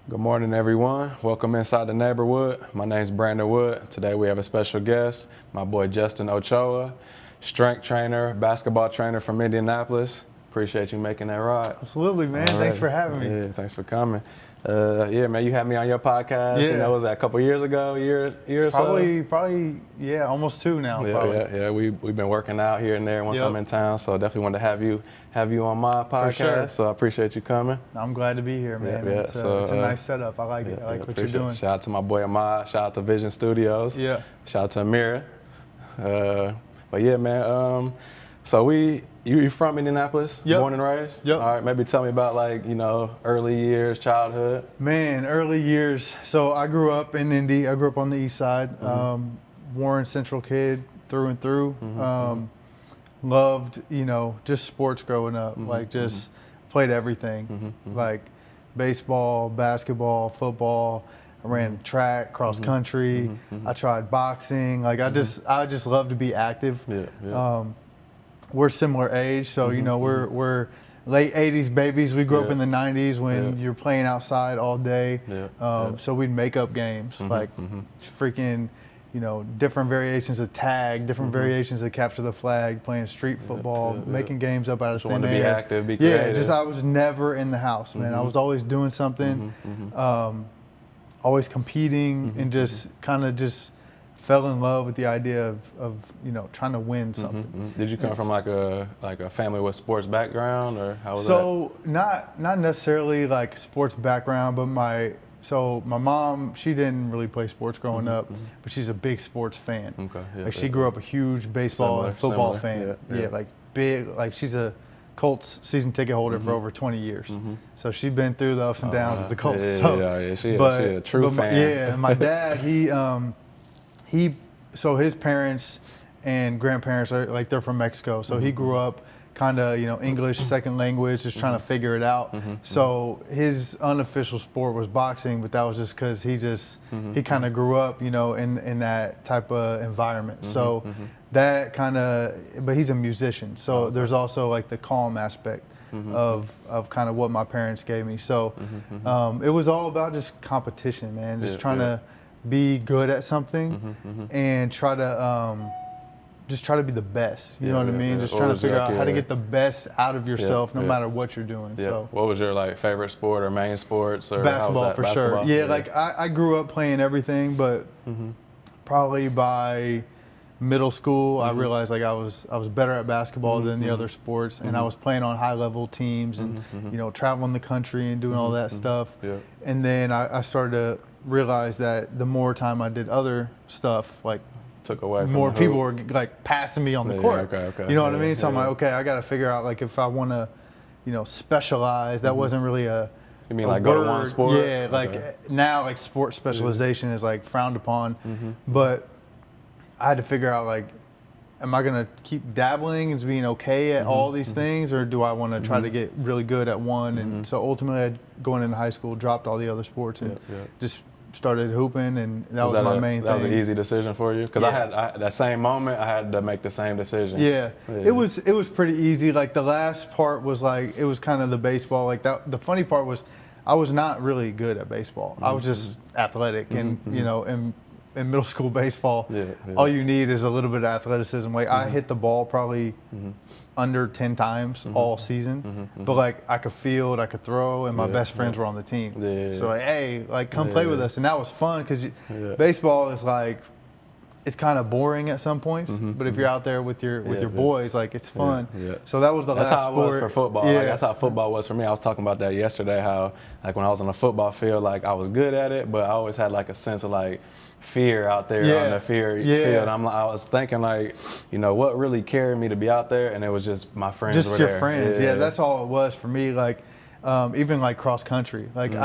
Good morning, everyone. Welcome inside the neighborhood. My name's Brandon Wood. Today we have a special guest, my boy Justin Ochoa, strength trainer, basketball trainer from Indianapolis. Appreciate you making that ride. Absolutely, man. All Thanks right. for having me. Yeah, thanks for coming. Yeah, man, you had me on your podcast. Yeah. You know, was that a couple years ago, year or so? Probably, yeah, almost 2 now. Probably. Yeah. We've been working out here and there once Yep. I'm in town, so definitely wanted to have you on my podcast. sure. So I appreciate you coming. I'm glad to be here, man. Yeah. It's a nice setup. I like it. I like what you're Appreciate it. doing. Shout out to my boy Ahmad. Shout out to Vision Studios. Yeah. Shout out to Amira. But yeah, man. So you from Indianapolis? Yep. Born and raised? Yep. All right. Maybe tell me about early years, childhood. Man, early years. So I grew up in Indy. I grew up on the east side. Warren Central kid through and through. Loved, just sports growing up. Like just played everything. Like baseball, basketball, football. I ran track, cross country. I tried boxing. Like I just love to be active. Yeah. We're similar age, so we're late 80s babies. We grew up in the 90s when you're playing outside all day. So we'd make up games like freaking, different variations of tag, different variations of capture the flag, playing street football, making games up out of thin air. Wanted to be active, be creative. Yeah, I was never in the house, man. I was always doing something, always competing, and just kind of just fell in love with the idea of trying to win something. Did you come from like a family with sports background, or how was that? So not necessarily like sports background, but my mom, she didn't really play sports growing up, but she's a big sports fan. Okay. Yeah, like she grew up a huge baseball and football fan. Yeah, like big, like she's a Colts season ticket holder for over 20 years. So she's been through the ups and downs of the Colts. She a true fan. Yeah, my dad, so his parents and grandparents are like, they're from Mexico. So he grew up kind of, English second language, just trying to figure it out. So his unofficial sport was boxing, but that was just because he kind of grew up, in that type of environment. So that but he's a musician. So there's also like the calm aspect of kind of what my parents gave me. So it was all about just competition, man, just trying to be good at something and try to be the best. You know what I mean? Just trying to figure out how to get the best out of yourself, no matter what you're doing. Yeah. So, what was your favorite sport or main sports? Or basketball for sure. Yeah, like I grew up playing everything, but probably by middle school, I realized like I was better at basketball than the other sports, and I was playing on high level teams and traveling the country and doing all that stuff. Yeah. And then I started to realize that the more time I did other stuff, like took away from more people were like passing me on the court. Okay. You know what I mean? So I'm like, okay, I got to figure out like if I want to, specialize. That wasn't really a. You mean like go to one sport? Yeah, like now like sports specialization is like frowned upon, but I had to figure out like, am I gonna keep dabbling and being okay at all these things, or do I want to try to get really good at one? And so ultimately, going into high school, dropped all the other sports and just started hooping, and that was my main thing. That was an easy decision for you? Because I had that same moment, I had to make the same decision. Yeah. It was pretty easy. Like the last part was like, it was kind of the baseball. Like that. The funny part was, I was not really good at baseball. I was just athletic, and in middle school baseball, all you need is a little bit of athleticism. Like I hit the ball probably under 10 times all season, but like I could field, I could throw, and my best friends were on the team. So like, hey, like come play with us, and that was fun because baseball is like, it's kind of boring at some points, but if you're out there with your boys, like it's fun. So that was that's last how it sport. was for football. Yeah. Like, that's how football was for me. I was talking about that yesterday. How like when I was on the football field, like I was good at it, but I always had like a sense of like fear out there on the field. I was thinking like, what really carried me to be out there, and it was just my friends. Just were your there. friends. Yeah, that's all it was for me. Like even like cross country. Like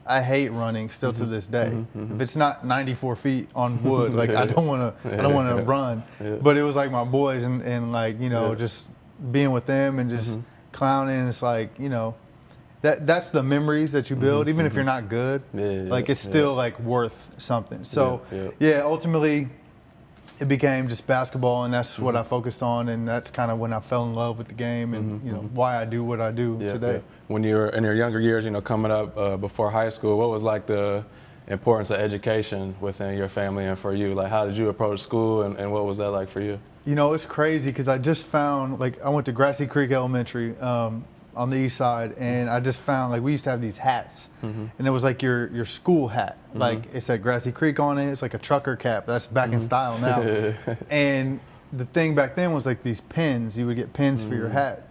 I hate running still to this day. If it's not 94 feet on wood, like I don't want to run. But it was like my boys and like just being with them and just clowning. It's like that's the memories that you build, even if you're not good. Like it's still like worth something. So ultimately it became just basketball, and that's what I focused on, and that's kind of when I fell in love with the game, and you know why I do what I do today. Yeah. When you were in your younger years, you know, coming up before high school, what was like the importance of education within your family and for you? Like, how did you approach school, and what was that like for you? You know, it's crazy because I just found, like, I went to Grassy Creek Elementary on the east side, and I just found, like, we used to have these hats, and it was like your school hat. Like, it said Grassy Creek on it. It's like a trucker cap. That's back in style now. And the thing back then was like these pins. You would get pins for your hat.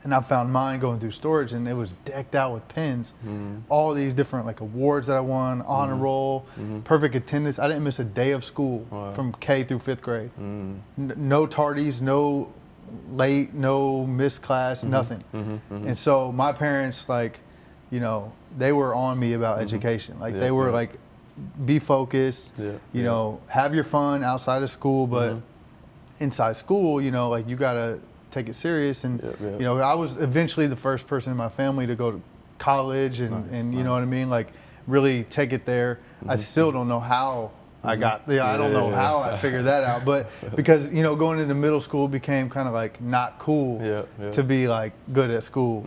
And I found mine going through storage, and it was decked out with pins. All these different like awards that I won, honor roll, perfect attendance. I didn't miss a day of school from K through 5th grade. No tardies, no late, no missed class, nothing. And so my parents, like, you know, they were on me about education. Like they were like, be focused, you know, have your fun outside of school, but inside school, you know, like you gotta take it serious. And you know, I was eventually the first person in my family to go to college, and you know what I mean, like really take it there. I still don't know how I got there. I don't know how I figured that out, but because, you know, going into middle school became kind of like not cool to be like good at school,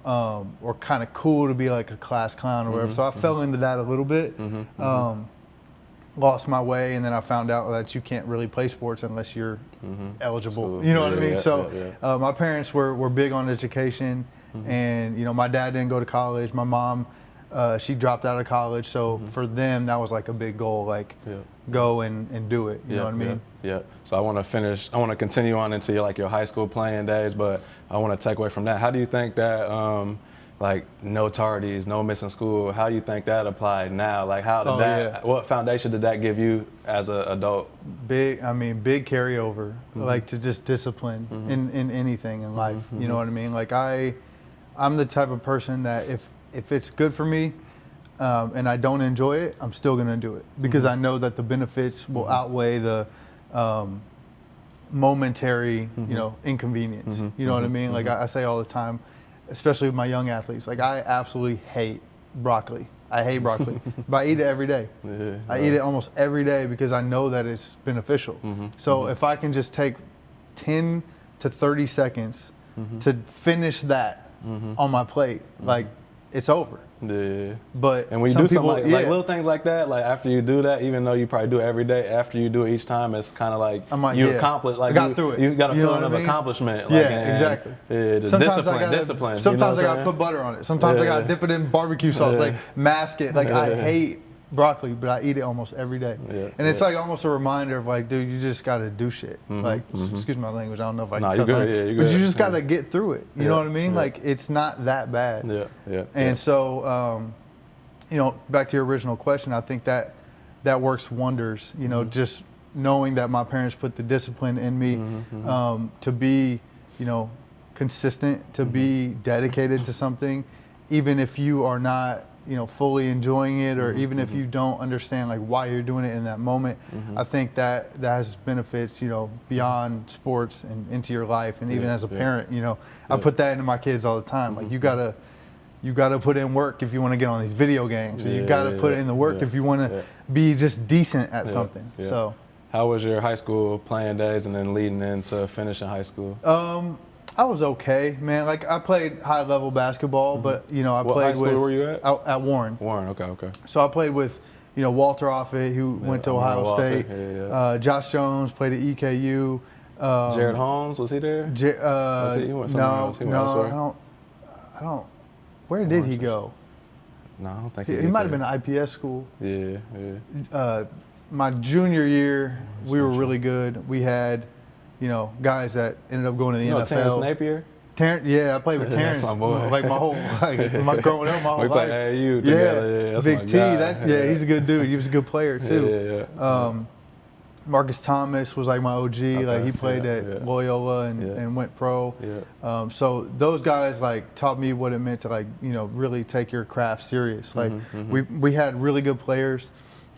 or kind of cool to be like a class clown or whatever. So I fell into that a little bit. Lost my way, and then I found out that you can't really play sports unless you're eligible. You know what I mean? So my parents were big on education, and you know, my dad didn't go to college. My mom, she dropped out of college. So for them, that was like a big goal, like go and do it. You know what I mean? So I want to continue on into your high school playing days, but I want to take away from that. How do you think that like no tardies, no missing school, how do you think that applied now? Like how did what foundation did that give you as an adult? Big carryover, like to just discipline in anything in life. You know what I mean? Like I'm the type of person that if it's good for me and I don't enjoy it, I'm still gonna do it because I know that the benefits will outweigh the momentary, you know, inconvenience. You know what I mean? Like I say all the time, especially with my young athletes, like I absolutely hate broccoli. I hate broccoli, but I eat it every day. I eat it almost every day because I know that it's beneficial. So if I can just take 10 to 30 seconds to finish that on my plate, like it's over. But and when you do something like little things like that, like after you do that, even though you probably do it every day, after you do it each time, it's kind of like you accomplished. Like I got through it. You got a feeling of accomplishment. Like, exactly. Discipline. Sometimes I gotta put butter on it. Sometimes I gotta dip it in barbecue sauce, like mask it. Like I hate broccoli, but I eat it almost every day. And it's like almost a reminder of like, dude, you just gotta do shit. Like, excuse my language, I don't know if I can cuss on it, but you just gotta get through it. You know what I mean? Like it's not that bad. And so, you know, back to your original question, I think that works wonders. You know, just knowing that my parents put the discipline in me to be, you know, consistent, to be dedicated to something, even if you are not, you know, fully enjoying it, or even if you don't understand like why you're doing it in that moment. I think that has benefits, you know, beyond sports and into your life, and even as a parent, you know, I put that into my kids all the time. Like you gotta put in work if you want to get on these video games. You gotta put in the work if you want to be just decent at something. So how was your high school playing days and then leading into finishing high school? I was okay, man. Like I played high level basketball, but you know, What high school were you at? At Warren. Warren, okay. So I played with, you know, Walter Offit, who went to Ohio State. Josh Jones played at EKU. Jared Holmes, was he there? He went somewhere else. He went elsewhere? I don't. Where did he go? No, I don't think he might have been an IPS school. Yeah. My junior year, we were really good. We had, you know, guys that ended up going to the NFL. Terrence Napier? I played with Terrence. That's my boy. Like my whole, growing up, my whole life. We played AAU together. Yeah, that's Big my T. guy. He's a good dude. He was a good player too. Marcus Thomas was like my OG. Okay. Like he played at Loyola and went pro. So those guys like taught me what it meant to like, you know, really take your craft serious. Like we had really good players.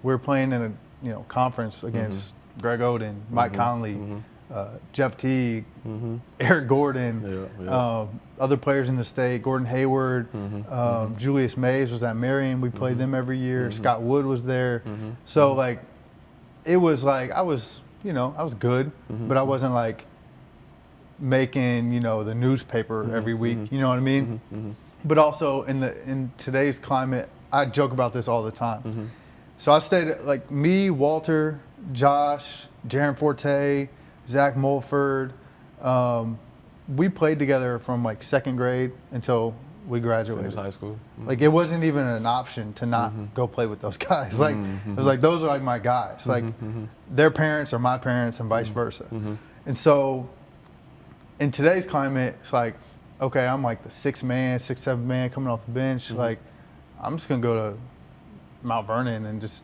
We were playing in a, you know, conference against Greg Oden, Mike Conley, Jeff Teague, Eric Gordon, other players in the state, Gordon Hayward, Julius Mays was at Marion. We played them every year. Scott Wood was there. So like, it was like I was good, but I wasn't like making the newspaper every week. You know what I mean? But also in today's climate, I joke about this all the time. So I stayed like me, Walter, Josh, Jaron Forte, Zach Mulford. We played together from like second grade until we graduated. Finished high school. Like it wasn't even an option to not go play with those guys. Like it was like those are like my guys. Like their parents are my parents and vice versa. And so in today's climate, it's like, okay, I'm like the sixth, seventh man coming off the bench. Like I'm just gonna go to Mount Vernon and just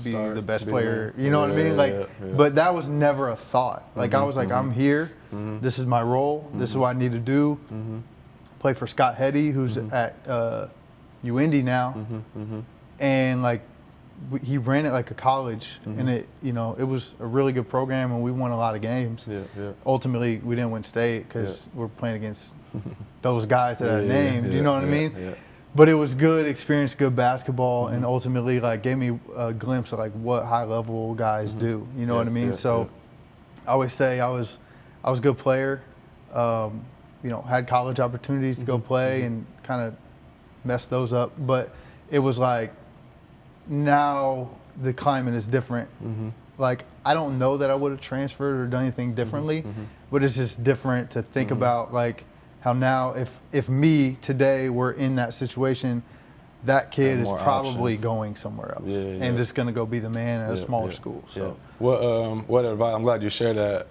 be the best player. You know what I mean? Like, but that was never a thought. Like I was like, I'm here. This is my role. This is what I need to do. Play for Scott Heddy, who's at UIndy now, and like he ran it like a college, and it it was a really good program, and we won a lot of games. Ultimately, we didn't win state because we're playing against those guys that I named. You know what I mean? But it was good experience, good basketball, and ultimately like gave me a glimpse of like what high level guys do. You know what I mean? So I always say I was a good player. Had college opportunities to go play and kind of messed those up. But it was like now the climate is different. Like I don't know that I would have transferred or done anything differently, but it's just different to think about like how now if me today were in that situation, that kid is probably going somewhere else and just going to go be the man at a smaller school. So what advice? I'm glad you shared that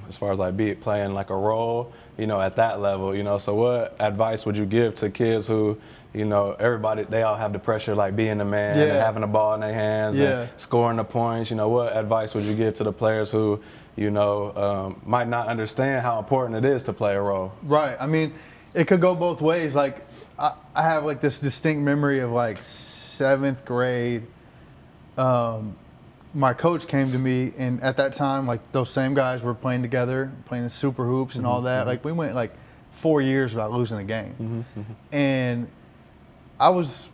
as far as like playing like a role, at that level, so what advice would you give to kids who, everybody, they all have the pressure like being the man and having the ball in their hands and scoring the points, what advice would you give to the players who, might not understand how important it is to play a role? Right. I mean, it could go both ways. Like I have like this distinct memory of like seventh grade. My coach came to me, and at that time, like those same guys were playing together, playing in super hoops and all that. Like we went like 4 years without losing a game, and I was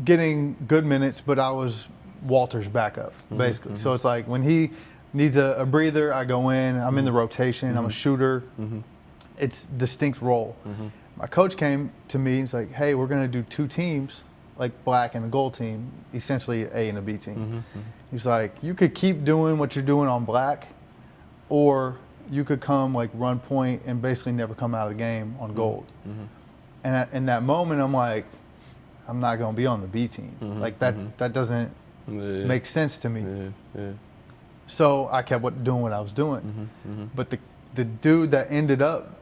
getting good minutes, but I was Walter's backup basically. So it's like when he needs a breather, I go in. I'm in the rotation. I'm a shooter. It's distinct role. My coach came to me and he's like, hey, we're going to do two teams, like black and a gold team, essentially an A and a B team. He's like, you could keep doing what you're doing on black, or you could come like run point and basically never come out of the game on gold. And in that moment, I'm like, I'm not going to be on the B team. Like that doesn't make sense to me. So I kept doing what I was doing. But the dude that ended up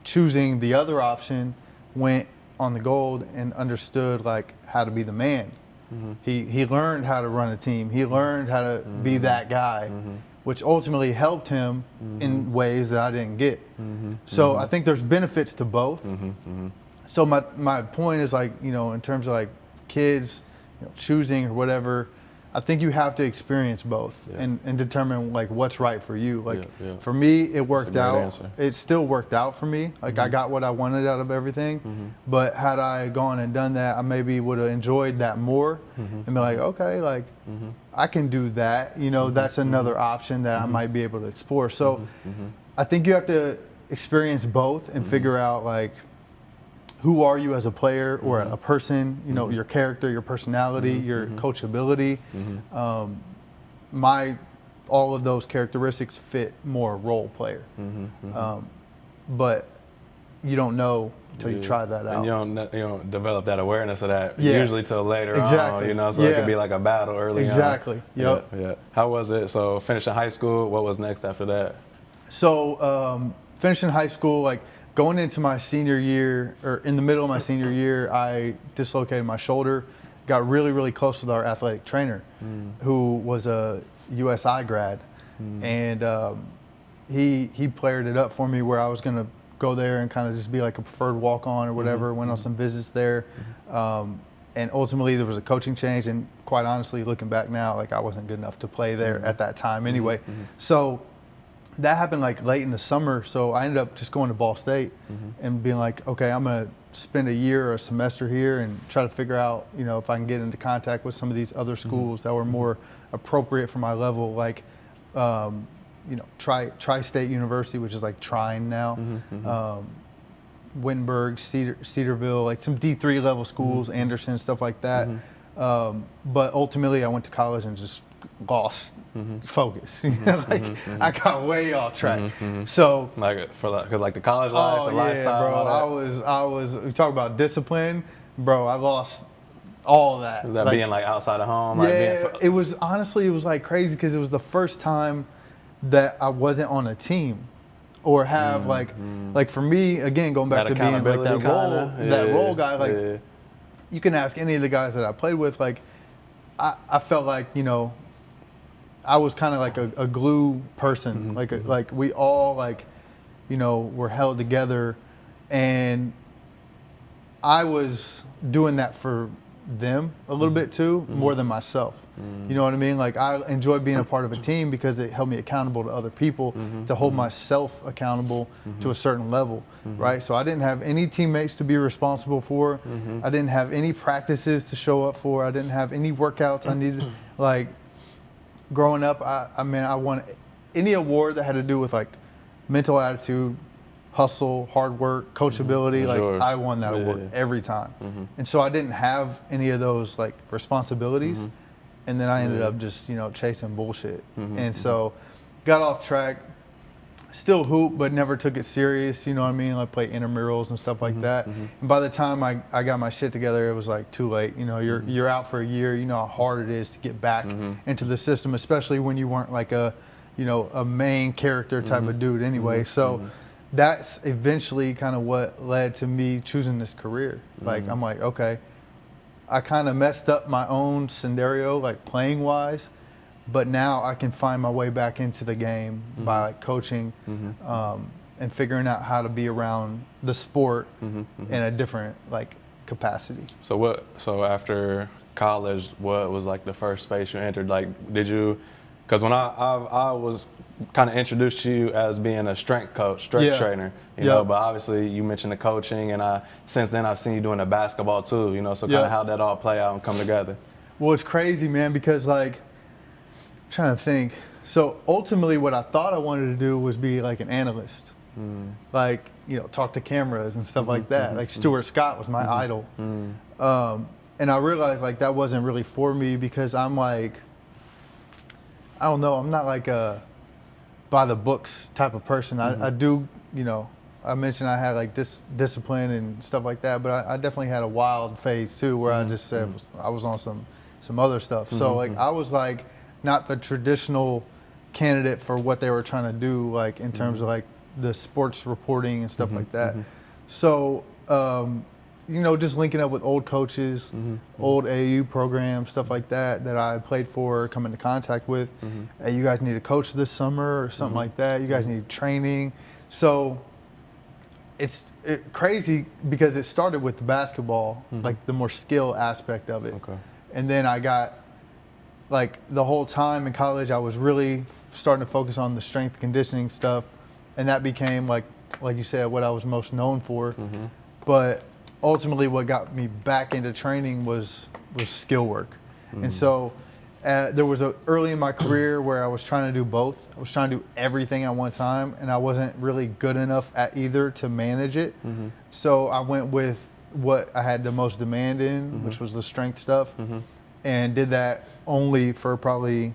choosing the other option went on the gold and understood like how to be the man. He learned how to run a team. He learned how to be that guy, which ultimately helped him in ways that I didn't get. So I think there's benefits to both. So my point is like, in terms of like kids choosing or whatever, I think you have to experience both and determine like what's right for you. Like for me, it worked out. Answer. It still worked out for me. Like I got what I wanted out of everything. But had I gone and done that, I maybe would have enjoyed that more and be like, okay, like I can do that. That's another option that I might be able to explore. So I think you have to experience both and figure out like, who are you as a player or a person, your character, your personality, your coachability. All of those characteristics fit more role player. But you don't know until you try that out. And you don't develop that awareness of that usually till later on, so it could be like a battle early on. Exactly. Yep. How was it? So finishing high school, what was next after that? So finishing high school, like, going into my senior year, or in the middle of my senior year, I dislocated my shoulder, got really, really close with our athletic trainer, who was a USI grad. And he played it up for me where I was going to go there and kind of just be like a preferred walk-on or whatever, went on some visits there. And ultimately there was a coaching change, and quite honestly, looking back now, like I wasn't good enough to play there at that time anyway. So that happened like late in the summer. So I ended up just going to Ball State and being like, okay, I'm going to spend a year or a semester here and try to figure out, you know, if I can get into contact with some of these other schools that were more appropriate for my level, like, you know, Tri-State University, which is like Trine now, Wittenberg, Cedarville, like some D3 level schools, Anderson, stuff like that. But ultimately, I went to college and just lost focus. You know, like I got way off track. So like because like the college life, the lifestyle, bro, I was. We talk about discipline, bro. I lost all that. Is that like, being like outside of home? Yeah, like it was honestly, it was like crazy because it was the first time that I wasn't on a team or have like for me, again, going back to being like that role guy, like you can ask any of the guys that I played with, like I felt like, you know, I was kind of like a glue person, like we all like, you know, were held together, and I was doing that for them a little bit too, more than myself. You know what I mean? Like I enjoy being a part of a team because it held me accountable to other people, to hold myself accountable to a certain level, right? So I didn't have any teammates to be responsible for. I didn't have any practices to show up for. I didn't have any workouts I needed. Like growing up, I mean, I won any award that had to do with like mental attitude, hustle, hard work, coachability. Like I won that award every time. And so I didn't have any of those like responsibilities. And then I ended up just, you know, chasing bullshit. And so got off track, still hoop, but never took it serious. You know what I mean? Like play intramurals and stuff like that. And by the time I got my shit together, it was like too late. You know, you're out for a year. You know how hard it is to get back into the system, especially when you weren't like a, you know, a main character type of dude anyway. So that's eventually kind of what led to me choosing this career. Like I'm like, okay, I kind of messed up my own scenario, like playing wise, but now I can find my way back into the game by like coaching and figuring out how to be around the sport in a different like capacity. So after college, what was like the first space you entered? Like, did you? Because when I was kind of introduced to you as being a strength coach, strength trainer, you know, but obviously you mentioned the coaching, and since then I've seen you doing the basketball too, you know, so kind of how'd that all play out and come together? Well, it's crazy, man, because like, I'm trying to think. So ultimately what I thought I wanted to do was be like an analyst, like, you know, talk to cameras and stuff like that. Like Stuart Scott was my idol. And I realized like that wasn't really for me because I'm like, I don't know, I'm not like a by the books type of person. I do, you know, I mentioned I had like this discipline and stuff like that, but I definitely had a wild phase too where I just said I was on some other stuff. So like I was like not the traditional candidate for what they were trying to do, like in terms of like the sports reporting and stuff like that. So you know, just linking up with old coaches, old AAU programs, stuff like that I played for, come into contact with. Hey, you guys need a coach this summer or something like that. You guys need training. So it's crazy because it started with the basketball, like the more skill aspect of it. And then I got, like the whole time in college, I was really starting to focus on the strength conditioning stuff. And that became like you said, what I was most known for. But ultimately what got me back into training was skill work. And so there was early in my career where I was trying to do both. I was trying to do everything at one time, and I wasn't really good enough at either to manage it. So I went with what I had the most demand in, which was the strength stuff, and did that only for probably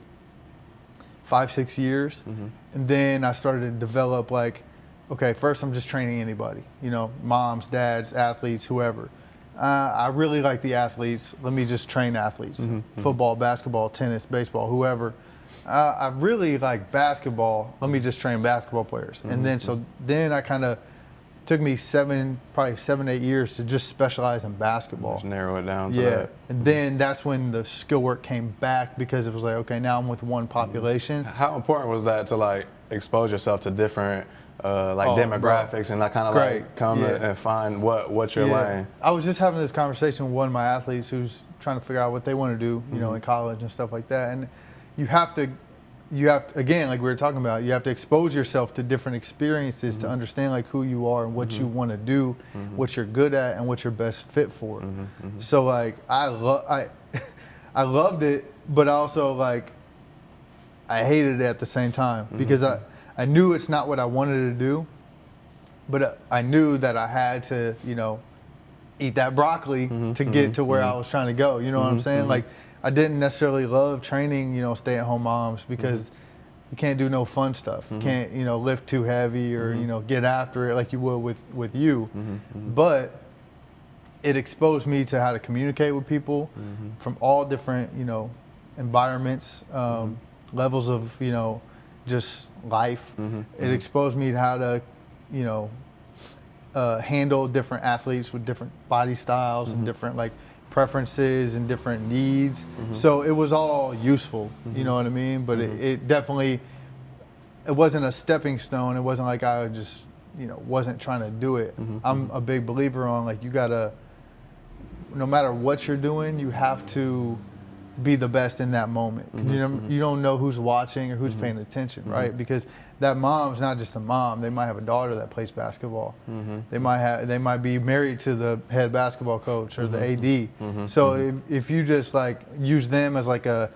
5-6 years. And then I started to develop like, okay, first I'm just training anybody, you know, moms, dads, athletes, whoever. I really like the athletes. Let me just train athletes. Football, basketball, tennis, baseball, whoever. I really like basketball. Let me just train basketball players. And then I kind of took me probably 7-8 years to just specialize in basketball. Just narrow it down to that. And then that's when the skill work came back because it was like, okay, now I'm with one population. How important was that to like expose yourself to different demographics and I kind of like come and find what your lane? I was just having this conversation with one of my athletes who's trying to figure out what they want to do, you know, in college and stuff like that. And you have to you have to, again, like we were talking about, you have to expose yourself to different experiences to understand like who you are and what you want to do, what you're good at, and what you're best fit for. So like I loved it, but also like I hated it at the same time because I knew it's not what I wanted to do, but I knew that I had to, you know, eat that broccoli to get to where I was trying to go. You know what I'm saying? Like I didn't necessarily love training, you know, stay-at-home moms because you can't do no fun stuff. You can't, you know, lift too heavy or, you know, get after it like you would with you. But it exposed me to how to communicate with people from all different, you know, environments, levels of, you know, just life. It exposed me to how to, you know, handle different athletes with different body styles and different like preferences and different needs. So it was all useful, you know what I mean? But it definitely, it wasn't a stepping stone. It wasn't like I just, you know, wasn't trying to do it. I'm a big believer on like, you gotta, no matter what you're doing, you have to be the best in that moment. You don't know who's watching or who's paying attention, right? Because that mom's not just a mom. They might have a daughter that plays basketball. They might be married to the head basketball coach or the AD. So if you just like use them as like a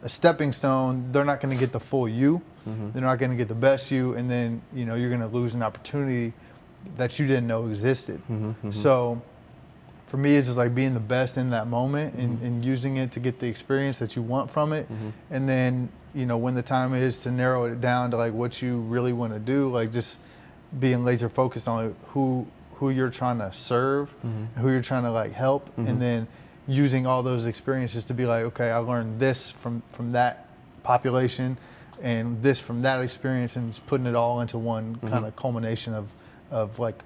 stepping stone, they're not going to get the full you. They're not going to get the best you, and then you know you're going to lose an opportunity that you didn't know existed. So for me, it's just like being the best in that moment and using it to get the experience that you want from it. And then, you know, when the time is to narrow it down to like what you really want to do, like just being laser focused on who you're trying to serve, who you're trying to like help, and then using all those experiences to be like, okay, I learned this from that population and this from that experience, and just putting it all into one kind of culmination of like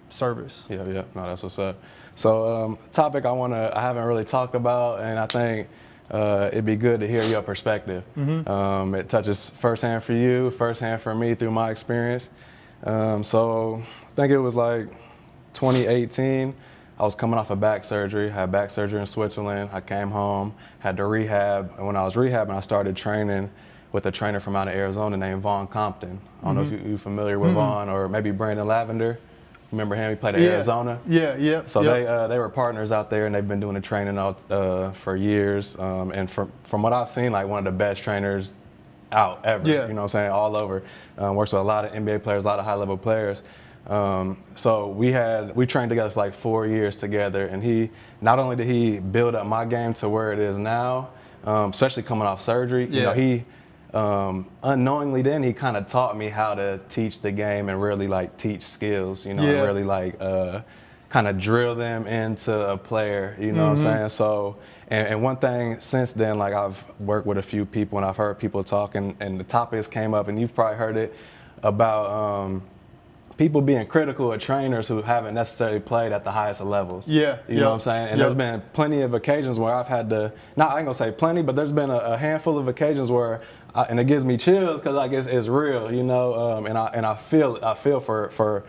service. Yeah, no, that's what's up. So topic I haven't really talked about, and I think it'd be good to hear your perspective. It touches firsthand for you, firsthand for me through my experience. So I think it was like 2018. I was coming off of back surgery, had back surgery in Switzerland. I came home, had to rehab, and when I was rehabbing, I started training with a trainer from out of Arizona named Vaughn Compton. I don't know if you're familiar with Vaughn, or maybe Brandon Lavender. Remember him? He played at Arizona. So they were partners out there, and they've been doing the training out for years. And from what I've seen, like one of the best trainers out ever. You know what I'm saying? All over. Works with a lot of NBA players, a lot of high-level players. So we trained together for like 4 years together, and he not only did he build up my game to where it is now, especially coming off surgery. You know, he unknowingly then he kind of taught me how to teach the game and really like teach skills, you know, and really like kind of drill them into a player, you know what I'm saying? So, and one thing since then, like I've worked with a few people and I've heard people talking, and the topics came up, and you've probably heard it about people being critical of trainers who haven't necessarily played at the highest of levels. You know what I'm saying? And there's been plenty of occasions where I've had to, I ain't gonna say plenty, but there's been a handful of occasions where, and it gives me chills because like it's real, you know, and I feel for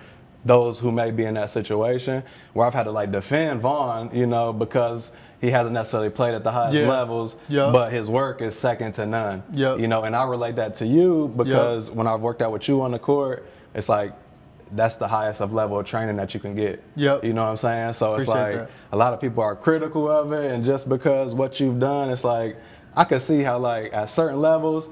those who may be in that situation where I've had to like defend Vaughn, you know, because he hasn't necessarily played at the highest levels, but his work is second to none. You know, and I relate that to you because when I've worked out with you on the court, it's like that's the highest of level of training that you can get. You know what I'm saying? So it's like a lot of people are critical of it, and just because what you've done, it's like I can see how like at certain levels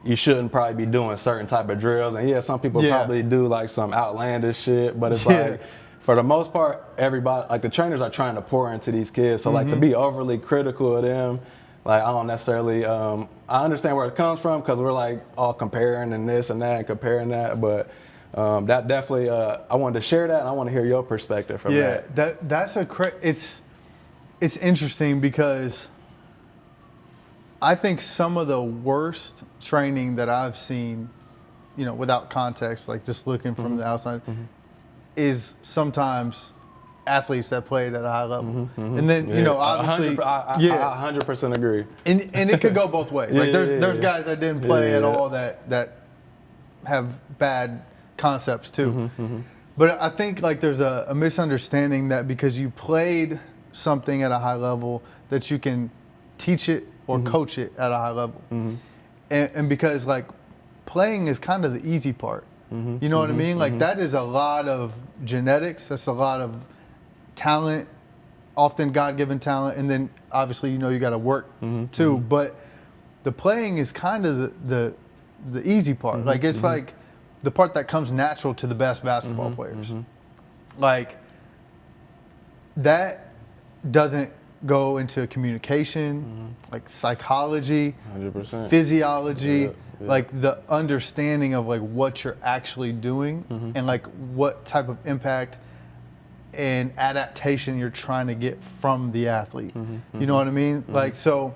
you shouldn't probably be doing certain type of drills, and some people probably do like some outlandish shit, but it's like for the most part everybody, like the trainers are trying to pour into these kids, so like to be overly critical of them, like I don't necessarily I understand where it comes from because we're like all comparing and this and that and comparing that, but that definitely I wanted to share that, and I want to hear your perspective from that. That's it's interesting because I think some of the worst training that I've seen, you know, without context, like just looking from the outside, is sometimes athletes that played at a high level. And then, you know, obviously, 100% agree. And it could go both ways. Like there's guys that didn't play at all that have bad concepts too. But I think like there's a misunderstanding that because you played something at a high level that you can teach it or coach it at a high level. and because like playing is kind of the easy part. You know what I mean? Like that is a lot of genetics. That's a lot of talent, often God-given talent, and then obviously you got to work too. But the playing is kind of the easy part. Like it's like the part that comes natural to the best basketball players. Like that doesn't go into communication, like psychology, 100%. physiology, like the understanding of like what you're actually doing and like what type of impact and adaptation you're trying to get from the athlete. You know what I mean? Like, so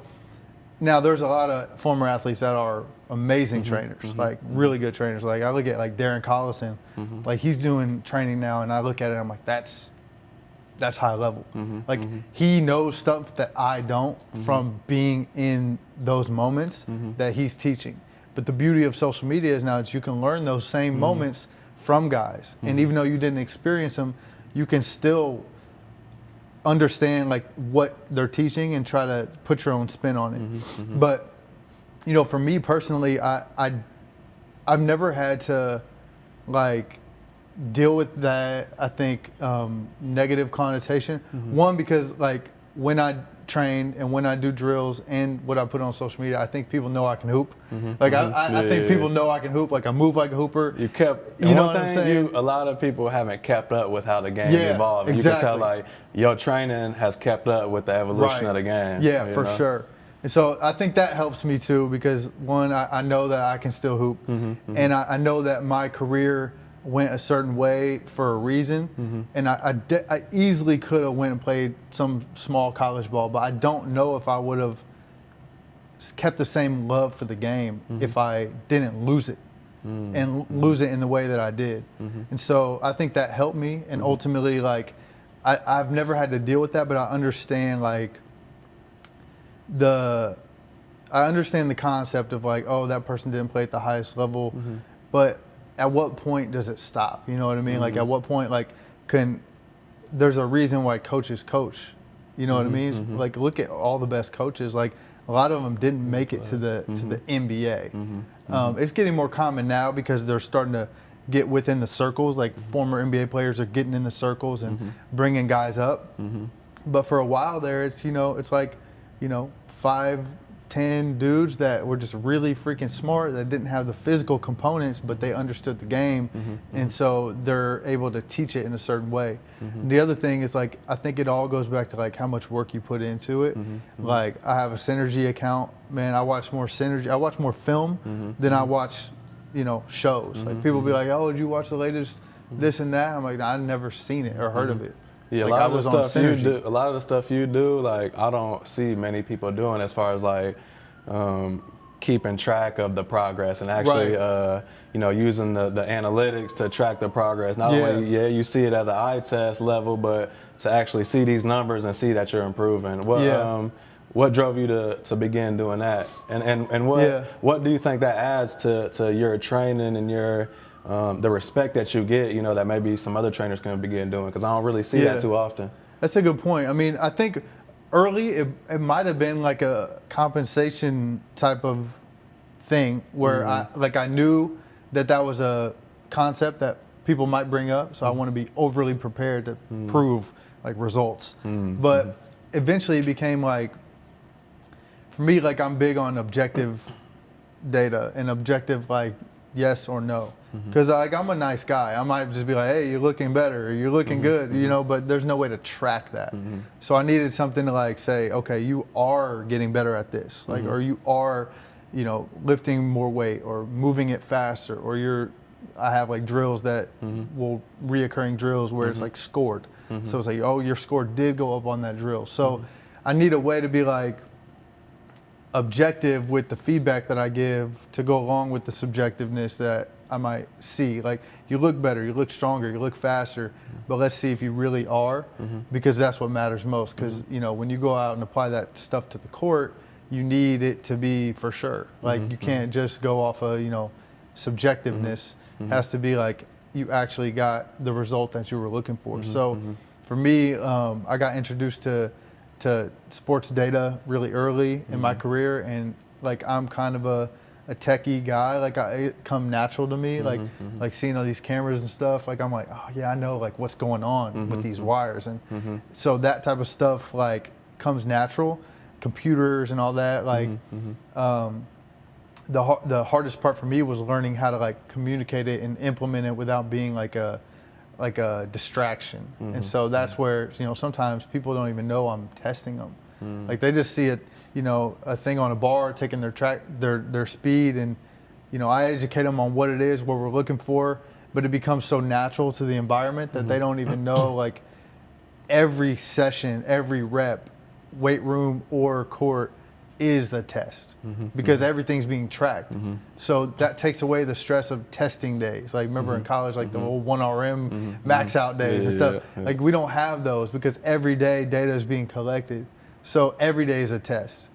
now there's a lot of former athletes that are amazing trainers, like really good trainers. Like I look at like Darren Collison, like he's doing training now, and I look at it, I'm like, that's high level. Like he knows stuff that I don't from being in those moments that he's teaching. But the beauty of social media is now that you can learn those same moments from guys, and even though you didn't experience them, you can still understand like what they're teaching and try to put your own spin on it. But for me personally, I've never had to like deal with that, I think, negative connotation. One, because like when I train and when I do drills and what I put on social media, I think people know I can hoop. Like I think people know I can hoop. Like I move like a hooper. You kept, you know what I'm saying? A lot of people haven't kept up with how the game evolved. Exactly. You can tell like your training has kept up with the evolution of the game. Yeah, for sure. And so I think that helps me too, because one, I know that I can still hoop, and I know that my career went a certain way for a reason, and I easily could have went and played some small college ball, but I don't know if I would have kept the same love for the game if I didn't lose it and lose it in the way that I did. And so I think that helped me, and ultimately like I've never had to deal with that, but I understand like I understand the concept of like, oh, that person didn't play at the highest level, but at what point does it stop? You know what I mean? Like at what point, like there's a reason why coaches coach. You know what I mean? Like look at all the best coaches. Like a lot of them didn't make it to the NBA. It's getting more common now because they're starting to get within the circles. Like former NBA players are getting in the circles and bringing guys up. But for a while there, it's it's like 5, 10 dudes that were just really freaking smart, that didn't have the physical components, but they understood the game, and so they're able to teach it in a certain way. And the other thing is like, I think it all goes back to like how much work you put into it. Like I have a Synergy account, man. I watch more Synergy. I watch more film than I watch, shows. Like people be like, oh, did you watch the latest this and that? I'm like, I've never seen it or heard of it. Yeah, like a lot of the stuff you do, like I don't see many people doing as far as like keeping track of the progress and actually using the analytics to track the progress. Not only you see it at the eye test level, but to actually see these numbers and see that you're improving. What drove you to begin doing that? And what do you think that adds to your training and your the respect that you get, that maybe some other trainers can begin doing? Because I don't really see that too often. That's a good point. I mean, I think early it might have been like a compensation type of thing where I knew that was a concept that people might bring up, so I want to be overly prepared to prove like results. But eventually it became like, for me, like I'm big on objective data and objective like yes or no. Because like I'm a nice guy. I might just be like, hey, you're looking better, or you're looking good, but there's no way to track that. So I needed something to like say, okay, you are getting better at this, like, or you are, lifting more weight or moving it faster, or I have like drills that will reoccurring drills where it's like scored. So it's like, oh, your score did go up on that drill. So I need a way to be like objective with the feedback that I give to go along with the subjectiveness that I might see. Like, you look better, you look stronger, you look faster, but let's see if you really are, because that's what matters most. Because when you go out and apply that stuff to the court, you need it to be for sure. Like you can't just go off of subjectiveness. It has to be like you actually got the result that you were looking for. So for me, I got introduced to sports data really early in my career, and like I'm kind of a techie guy. Like it come natural to me, like seeing all these cameras and stuff. Like I'm like, oh yeah, I know like what's going on with these wires, and so that type of stuff like comes natural. Computers and all that, like the hardest part for me was learning how to like communicate it and implement it without being like a distraction. And so that's where, you know, sometimes people don't even know I'm testing them. Like they just see it, you know, a thing on a bar taking their speed, and you know, I educate them on what it is, what we're looking for, but it becomes so natural to the environment that they don't even know like every session, every rep, weight room or court, is the test because everything's being tracked. So that takes away the stress of testing days. Like remember in college, like the old 1RM max out days and stuff. Like we don't have those because every day data is being collected. So every day is a test.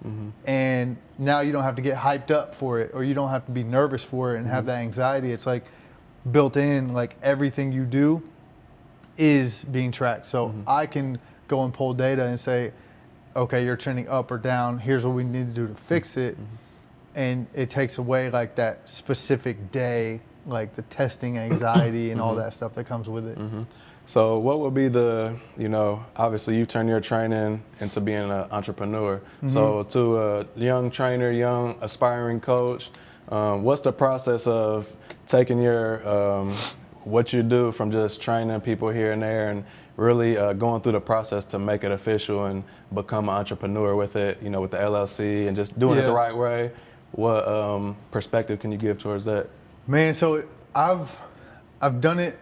And now you don't have to get hyped up for it, or you don't have to be nervous for it and have that anxiety. It's like built in, like everything you do is being tracked. So I can go and pull data and say, okay, you're trending up or down. Here's what we need to do to fix it. And it takes away like that specific day, like the testing anxiety and all that stuff that comes with it. So what would be the, you know, obviously you turn your training into being an entrepreneur. So to a young trainer, young aspiring coach, what's the process of taking your, what you do from just training people here and there and really going through the process to make it official and become an entrepreneur with it, you know, with the LLC and just doing it the right way? What perspective can you give towards that? Man, so I've done it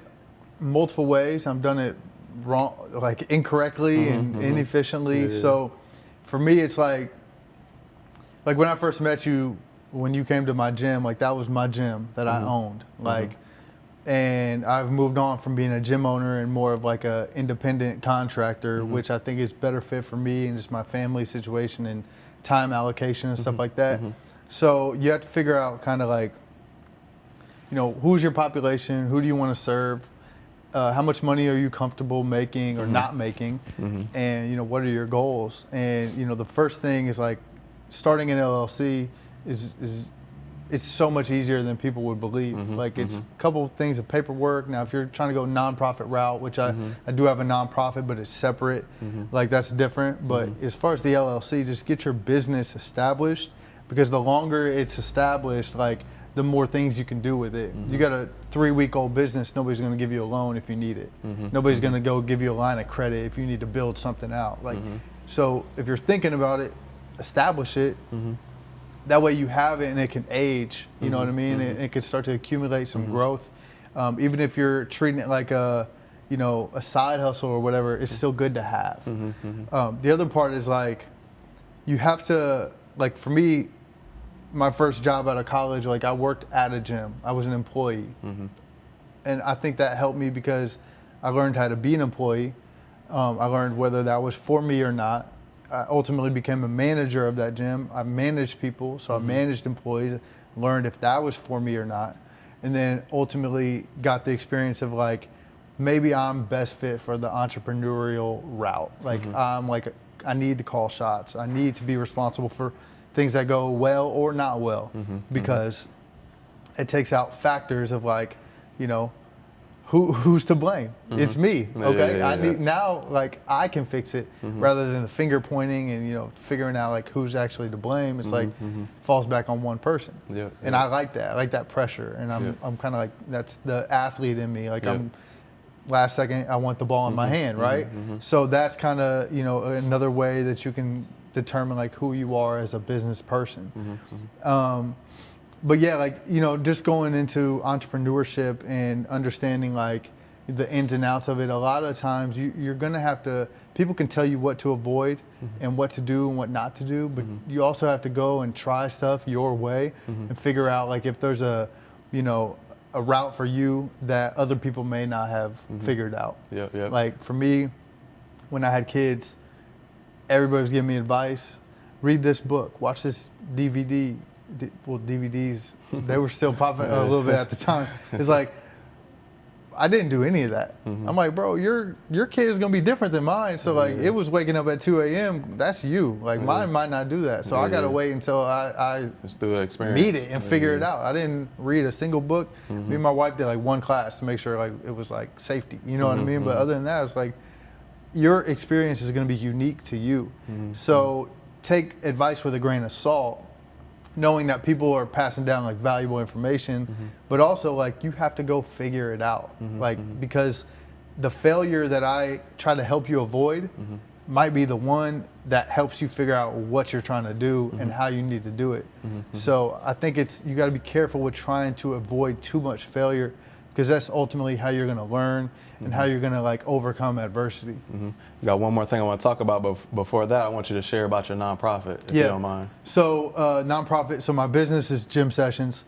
multiple ways. I've done it wrong, like incorrectly and inefficiently. So for me, it's like when I first met you, when you came to my gym, like that was my gym that I owned. Like, and I've moved on from being a gym owner and more of like a independent contractor, which I think is better fit for me and just my family situation and time allocation and stuff like that. So you have to figure out kind of like, you know, who's your population? Who do you want to serve? How much money are you comfortable making or not making? And, you know, what are your goals? And, you know, the first thing is like starting an LLC is it's so much easier than people would believe. Like it's a couple things of paperwork. Now, if you're trying to go nonprofit route, which I do have a nonprofit, but it's separate, like that's different. But as far as the LLC, just get your business established, because the longer it's established, like the more things you can do with it. You got a 3-week-old business, nobody's gonna give you a loan if you need it. Nobody's gonna go give you a line of credit if you need to build something out. Like, so if you're thinking about it, establish it. That way you have it and it can age, you know what I mean? It can start to accumulate some growth. Even if you're treating it like a, you know, a side hustle or whatever, it's still good to have. The other part is like, you have to, like for me, my first job out of college, like I worked at a gym. I was an employee. And I think that helped me because I learned how to be an employee. I learned whether that was for me or not. I ultimately became a manager of that gym. I managed people, so I managed employees, learned if that was for me or not. And then ultimately got the experience of like, maybe I'm best fit for the entrepreneurial route. Like I'm like, I need to call shots. I need to be responsible for things that go well or not well, because it takes out factors of like, you know, who's to blame? It's me, okay? I need now, like I can fix it rather than the finger pointing and, you know, figuring out like who's actually to blame. It's like falls back on one person. And I like that. I like that pressure. And I'm kind of like, that's the athlete in me. Like I'm last second, I want the ball in my hand, right? So that's kind of, you know, another way that you can determine like who you are as a business person. But yeah, like, you know, just going into entrepreneurship and understanding like the ins and outs of it, a lot of times you're going to have to, people can tell you what to avoid and what to do and what not to do, but you also have to go and try stuff your way and figure out like if there's a, you know, a route for you that other people may not have figured out. Like for me, when I had kids, everybody was giving me advice. Read this book, watch this DVD. Well, DVDs, they were still popping a little bit at the time. It's like, I didn't do any of that. I'm like, bro, your kid is gonna be different than mine. So like, it was waking up at 2 a.m. That's you. Like mine might not do that. So I gotta wait until I just through experience, meet it and figure it out. I didn't read a single book. Me and my wife did like one class to make sure like it was like safety. You know what I mean? But other than that, it's like your experience is gonna be unique to you. So take advice with a grain of salt, knowing that people are passing down like valuable information, but also like you have to go figure it out. Because the failure that I try to help you avoid might be the one that helps you figure out what you're trying to do and how you need to do it. So I think you got to be careful with trying to avoid too much failure, because that's ultimately how you're going to learn and how you're going to like overcome adversity. You got one more thing I want to talk about, but before that, I want you to share about your nonprofit, if you don't mind. So nonprofit. So my business is Gym Sessions,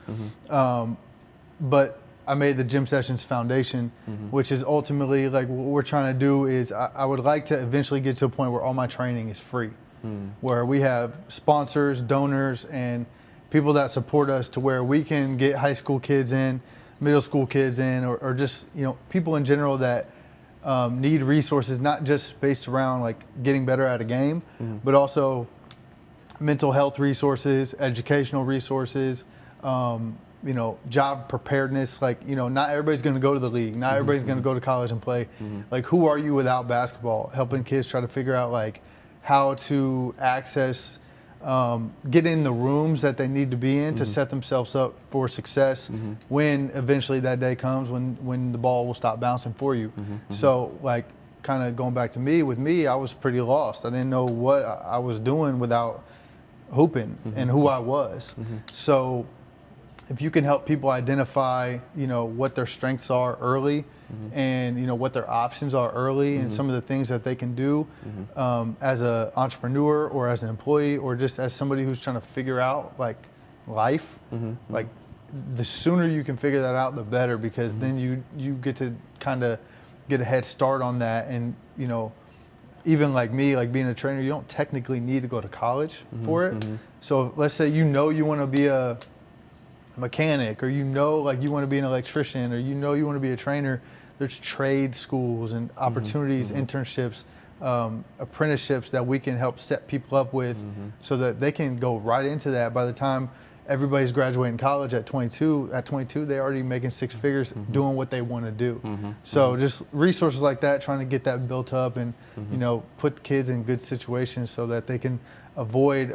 but I made the Gym Sessions Foundation, which is ultimately like what we're trying to do is I would like to eventually get to a point where all my training is free, where we have sponsors, donors, and people that support us to where we can get high school kids in, middle school kids in, or just, you know, people in general that need resources, not just based around like getting better at a game, but also mental health resources, educational resources, you know, job preparedness. Like, you know, not everybody's going to go to the league. Not everybody's going to go to college and play. Like, who are you without basketball? Helping kids try to figure out like how to access, get in the rooms that they need to be in to set themselves up for success when eventually that day comes when the ball will stop bouncing for you. So like, kind of going back to me, with me, I was pretty lost. I didn't know what I was doing without hooping and who I was. So if you can help people identify, you know, what their strengths are early, and you know what their options are early, and some of the things that they can do as an entrepreneur or as an employee or just as somebody who's trying to figure out like life, like the sooner you can figure that out, the better, because then you get to kind of get a head start on that. And you know, even like me, like being a trainer, you don't technically need to go to college for it. So let's say you know you want to be a mechanic, or you know like you want to be an electrician, or you know you want to be a trainer. There's trade schools and opportunities, internships, apprenticeships that we can help set people up with so that they can go right into that. By the time everybody's graduating college at 22, they're already making six figures doing what they want to do. So just resources like that, trying to get that built up and you know, put kids in good situations so that they can avoid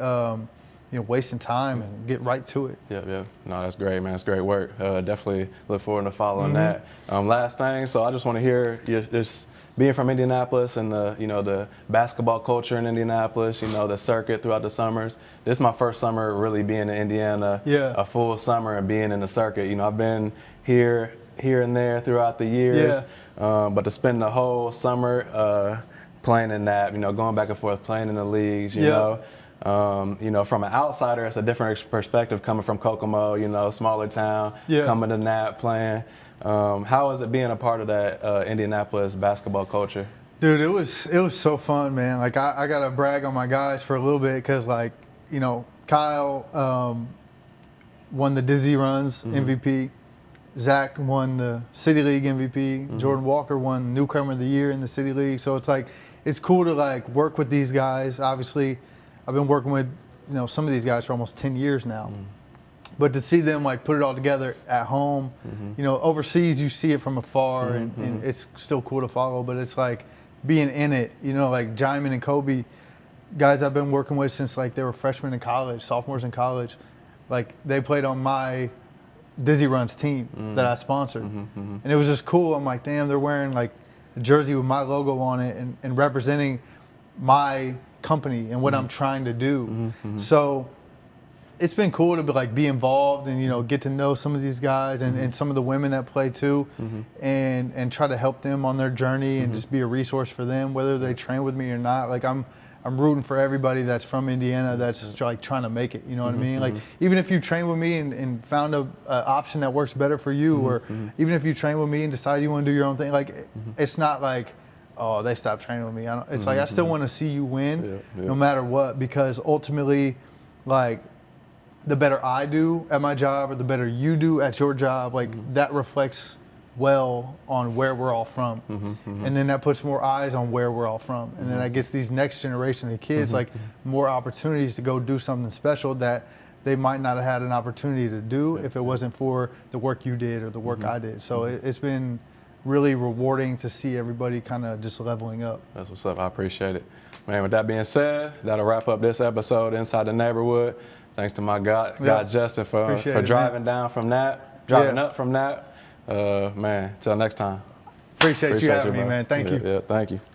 you know, wasting time and get right to it. Yeah. No, that's great, man. That's great work. Definitely look forward to following that. Last thing, so I just want to hear, just being from Indianapolis and the, you know, the basketball culture in Indianapolis, you know, the circuit throughout the summers. This is my first summer really being in Indiana, a full summer and being in the circuit. You know, I've been here and there throughout the years, but to spend the whole summer playing in that, you know, going back and forth, playing in the leagues, you know. You know, from an outsider, it's a different perspective coming from Kokomo, you know, smaller town, coming to Nat, playing. How is it being a part of that Indianapolis basketball culture? Dude, it was so fun, man. Like I gotta brag on my guys for a little bit, because like, you know, Kyle won the Dizzy Runs MVP. Zach won the City League MVP. Jordan Walker won Newcomer of the Year in the City League. So it's like, it's cool to like work with these guys. Obviously, I've been working with, you know, some of these guys for almost 10 years now. But to see them like put it all together at home, you know, overseas you see it from afar and it's still cool to follow, but it's like being in it, you know, like Jaimin and Kobe, guys I've been working with since like they were freshmen in college, sophomores in college. Like they played on my Dizzy Runs team that I sponsored. And it was just cool. I'm like, damn, they're wearing like a jersey with my logo on it and representing my company and what I'm trying to do. So it's been cool to be involved and, you know, get to know some of these guys and some of the women that play too, and try to help them on their journey and just be a resource for them, whether they train with me or not. Like I'm rooting for everybody that's from Indiana that's like trying to make it, you know what I mean? Like even if you train with me and found a option that works better for you, or even if you train with me and decide you want to do your own thing, like it's not like, oh, they stopped training with me. It's like I still want to see you win no matter what, because ultimately, like, the better I do at my job or the better you do at your job, like that reflects well on where we're all from. And then that puts more eyes on where we're all from. And then that gets these next generation of kids like more opportunities to go do something special that they might not have had an opportunity to do if it wasn't for the work you did or the work I did. So it's been really rewarding to see everybody kind of just leveling up. That's what's up. I appreciate it. Man, with that being said, that'll wrap up this episode Inside the Neighborhood. Thanks to my guy Justin for driving down from that, driving up from that. Man, till next time. Appreciate you having me, man. Thank you. Yeah, thank you.